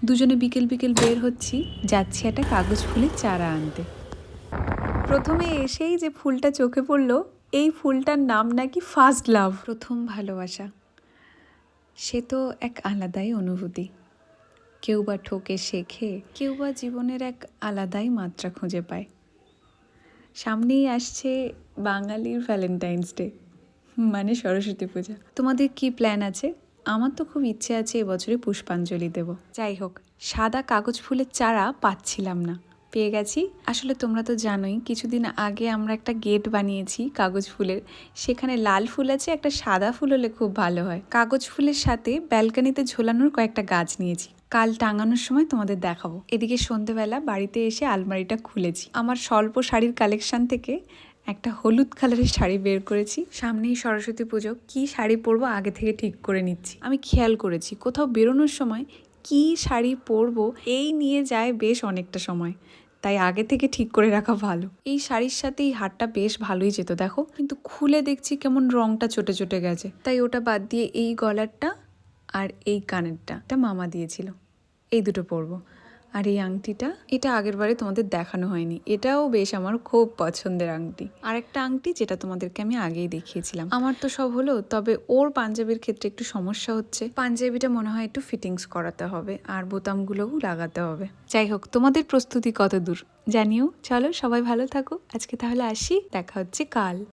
দুজনে বিকেল বিকেল বের হচ্ছি, যাচ্ছি একটা কাগজ ফুলের চারা আনতে। প্রথমে এসেই যে ফুলটা চোখে পড়লো, এই ফুলটার নাম নাকি ফার্স্ট লাভ, প্রথম ভালোবাসা। সে তো এক আলাদাই অনুভূতি। কেউ বা ঠকে শেখে, কেউ বা জীবনের এক আলাদাই মাত্রা খুঁজে পায়। সামনেই আসছে বাঙালির ভ্যালেন্টাইন্স ডে, মানে সরস্বতী পূজা। তোমাদের কি প্ল্যান আছে? আমার তো খুব ইচ্ছে আছে এবছরে পুষ্পাঞ্জলি দেব। যাই হোক, সাদা কাগজ ফুলের চারা পাচ্ছিলাম না, পেয়ে গেছি। আসলে তোমরা তো জানোই, কিছুদিন আগে আমরা একটা গেট বানিয়েছি কাগজ ফুলের, সেখানে লাল ফুল আছে, একটা সাদা ফুল হলে খুব ভালো হয়। কাগজ ফুলের সাথে ব্যালকানিতে ঝোলানোর কয়েকটা গাছ নিয়েছি, কাল টাঙানোর সময় তোমাদের দেখাবো। এদিকে সন্ধেবেলা বাড়িতে এসে আলমারিটা খুলেছি, আমার স্বল্প শাড়ির কালেকশন থেকে একটা হলুদ কালারের শাড়ি বের করেছি। সামনেই সরস্বতী পুজো, কি শাড়ি পরবো আগে থেকে ঠিক করে নিচ্ছি। আমি খেয়াল করেছি কোথাও বেরোনোর সময় কি শাড়ি পরবো এই নিয়ে যায় বেশ অনেকটা সময়, তাই আগে থেকে ঠিক করে রাখা ভালো। এই শাড়ির সাথে এই হারটা বেশ ভালোই যেত দেখো, কিন্তু খুলে দেখছি কেমন রংটা চটে চটে গেছে, তাই ওটা বাদ দিয়ে এই গলারটা আর এই কানেরটা, এটা মামা দিয়েছিল, এই দুটো পরবো। আর এই আংটিটা, এটা আগের বারে তোমাদের দেখানো হয়নি, এটাও বেশ আমার খুব পছন্দের আংটি। আর একটা আংটি যেটা তোমাদেরকে আমি আগেই দেখিয়েছিলাম। আমার তো সব হলো, তবে ওর পাঞ্জাবির ক্ষেত্রে একটু সমস্যা হচ্ছে। পাঞ্জাবিটা মনে হয় একটু ফিটিংস করাতে হবে আর বোতামগুলোও লাগাতে হবে। যাই হোক, তোমাদের প্রস্তুতি কত দূর জানিও। চলো, সবাই ভালো থাকো, আজকে তাহলে আসি, দেখা হচ্ছে কাল।